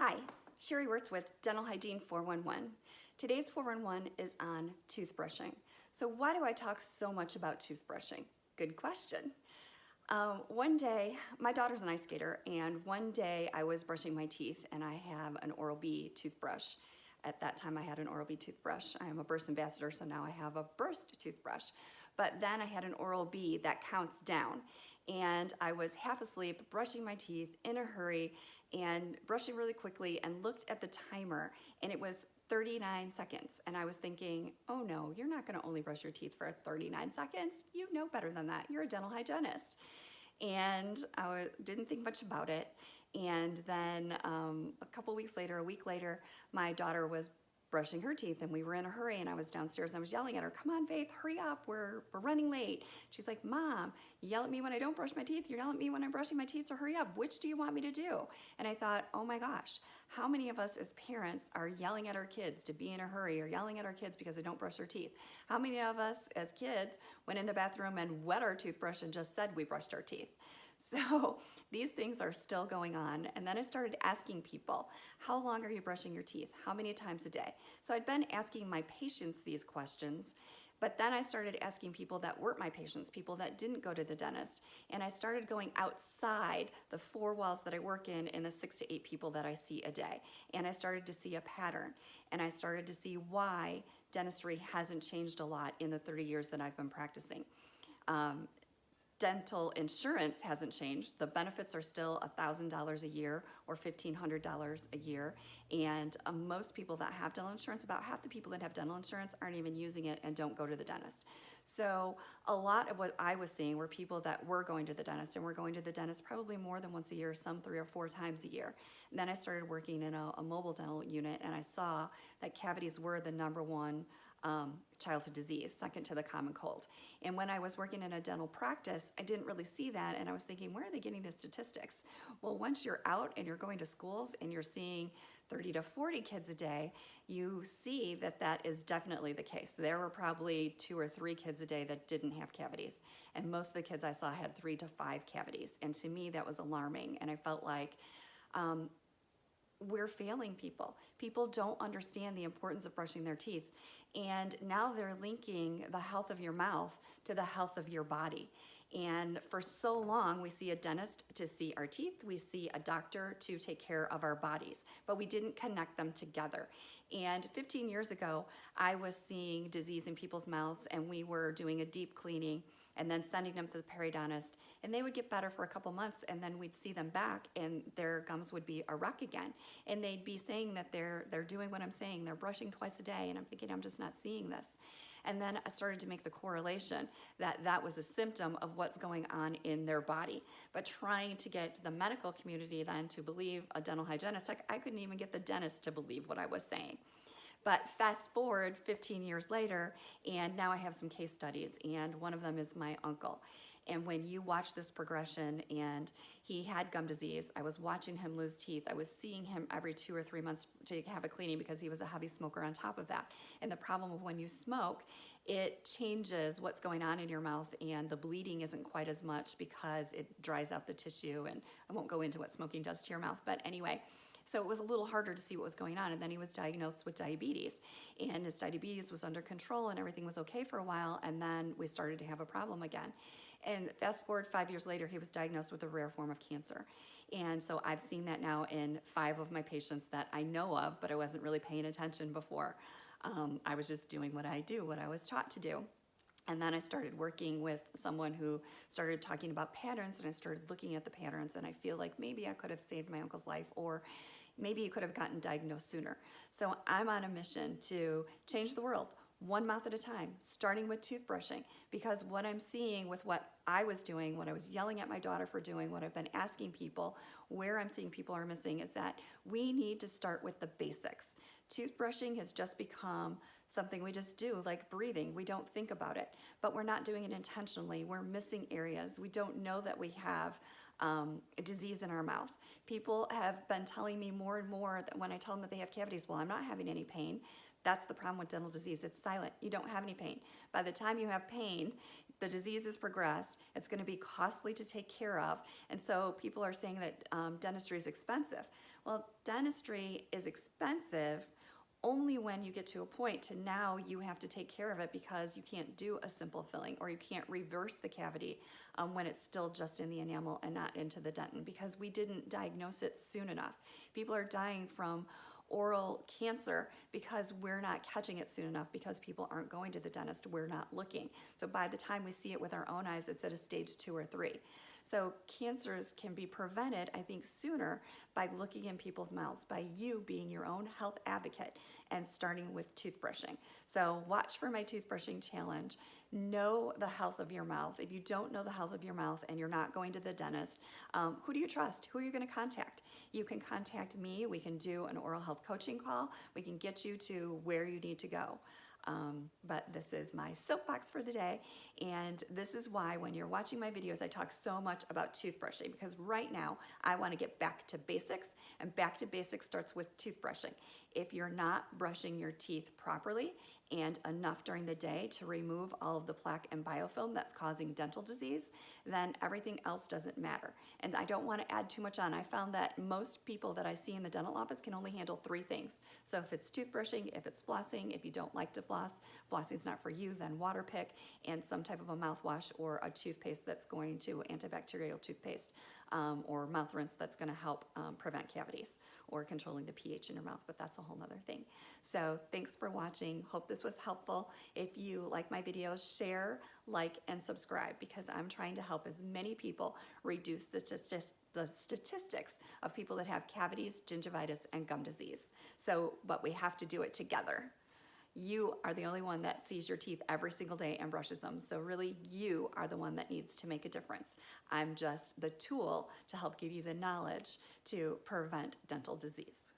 Hi, Sherry Wirtz with Dental Hygiene 411. Today's 411 is on toothbrushing. So why do I talk so much about toothbrushing? Good question. One day, my daughter's an ice skater, and one day I was brushing my teeth and I have an Oral-B toothbrush. At that time I had an Oral-B toothbrush. I am a Burst ambassador, so now I have a Burst toothbrush. But then I had an Oral-B that counts down, and I was half asleep brushing my teeth in a hurry and brushing really quickly and looked at the timer, and it was 39 seconds. And I was thinking, oh no, you're not gonna only brush your teeth for 39 seconds. You know better than that. You're a dental hygienist. And I didn't think much about it. And then a couple weeks later, a week later, my daughter was brushing her teeth and we were in a hurry, and I was downstairs and I was yelling at her, come on Faith, hurry up, we're running late. She's like, Mom, you yell at me when I don't brush my teeth, you yell at me when I'm brushing my teeth, so hurry up, which do you want me to do? And I thought, oh my gosh, how many of us as parents are yelling at our kids to be in a hurry, or yelling at our kids because they don't brush their teeth? How many of us as kids went in the bathroom and wet our toothbrush and just said we brushed our teeth? So these things are still going on. And then I started asking people, how long are you brushing your teeth? How many times a day? So I'd been asking my patients these questions, but then I started asking people that weren't my patients, people that didn't go to the dentist. And I started going outside the four walls that I work in the 6 to 8 people that I see a day. And I started to see a pattern, and I started to see why dentistry hasn't changed a lot in the 30 years that I've been practicing. Dental insurance hasn't changed. The benefits are still $1,000 a year or $1,500 a year. And most people that have dental insurance, about half the people that have dental insurance aren't even using it and don't go to the dentist. So a lot of what I was seeing were people that were going to the dentist, and were going to the dentist probably more than once a year, some 3 or 4 times a year. And then I started working in a mobile dental unit, and I saw that cavities were the #1 childhood disease, second to the common cold. And when I was working in a dental practice, I didn't really see that, and I was thinking, where are they getting the statistics? Well, once you're out and you're going to schools and you're seeing 30 to 40 kids a day, you see that that is definitely the case. There were probably 2 or 3 kids a day that didn't have cavities, and most of the kids I saw had 3 to 5 cavities. And to me, that was alarming, and I felt like we're failing people. People don't understand the importance of brushing their teeth. And now they're linking the health of your mouth to the health of your body. And for so long, we see a dentist to see our teeth, we see a doctor to take care of our bodies, but we didn't connect them together. And 15 years ago, I was seeing disease in people's mouths, and we were doing a deep cleaning and then sending them to the periodontist, and they would get better for a couple months, and then we'd see them back and their gums would be a wreck again. And they'd be saying that they're doing what I'm saying, they're brushing twice a day, and I'm thinking, I'm just not seeing this. And then I started to make the correlation that that was a symptom of what's going on in their body. But trying to get the medical community then to believe a dental hygienist, I couldn't even get the dentist to believe what I was saying. But fast forward 15 years later, and now I have some case studies, and one of them is my uncle. And when you watch this progression, and he had gum disease, I was watching him lose teeth. I was seeing him every 2 or 3 months to have a cleaning because he was a heavy smoker on top of that. And the problem of when you smoke, it changes what's going on in your mouth, and the bleeding isn't quite as much because it dries out the tissue. And I won't go into what smoking does to your mouth, but anyway. So it was a little harder to see what was going on. And then he was diagnosed with diabetes, and his diabetes was under control and everything was okay for a while, and then we started to have a problem again. And fast forward 5 years later, he was diagnosed with a rare form of cancer. And so I've seen that now in 5 of my patients that I know of, but I wasn't really paying attention before. I was just doing what I do, what I was taught to do. And then I started working with someone who started talking about patterns, and I started looking at the patterns, and I feel like maybe I could have saved my uncle's life, or maybe he could have gotten diagnosed sooner. So I'm on a mission to change the world, one mouth at a time, starting with toothbrushing, because what I'm seeing with what I was doing, what I was yelling at my daughter for doing, what I've been asking people, where I'm seeing people are missing, is that we need to start with the basics. Toothbrushing has just become something we just do, like breathing. We don't think about it, but we're not doing it intentionally. We're missing areas. We don't know that we have a disease in our mouth. People have been telling me more and more that when I tell them that they have cavities, well, I'm not having any pain. That's the problem with dental disease. It's silent. You don't have any pain. By the time you have pain, the disease has progressed. It's going to be costly to take care of. And so people are saying that dentistry is expensive. Well, dentistry is expensive only when you get to a point to now you have to take care of it because you can't do a simple filling or you can't reverse the cavity when it's still just in the enamel and not into the dentin because we didn't diagnose it soon enough. People are dying from oral cancer because we're not catching it soon enough because people aren't going to the dentist, we're not looking. So by the time we see it with our own eyes, it's at a stage 2 or 3. So cancers can be prevented, I think, sooner by looking in people's mouths, by you being your own health advocate and starting with toothbrushing. So watch for my toothbrushing challenge. Know the health of your mouth. If you don't know the health of your mouth and you're not going to the dentist, who do you trust? Who are you going to contact? You can contact me. We can do an oral health coaching call. We can get you to where you need to go. But this is my soapbox for the day, and this is why when you're watching my videos I talk so much about toothbrushing, because right now I want to get back to basics, and back to basics starts with toothbrushing. If you're not brushing your teeth properly and enough during the day to remove all of the plaque and biofilm that's causing dental disease, then everything else doesn't matter. And I don't want to add too much on. I found that most people that I see in the dental office can only handle 3 things. So if it's toothbrushing, if it's flossing, if you don't like to floss, flossing's not for you, then water pick and some type of a mouthwash or a toothpaste that's going to, antibacterial toothpaste, or mouth rinse that's going to help prevent cavities or controlling the pH in your mouth, but that's a whole nother thing. So thanks for watching. Hope this was helpful. If you like my videos, share, like, and subscribe, because I'm trying to help as many people reduce the statistics of people that have cavities, gingivitis, and gum disease. So, but we have to do it together. You are the only one that sees your teeth every single day and brushes them. So really, you are the one that needs to make a difference. I'm just the tool to help give you the knowledge to prevent dental disease.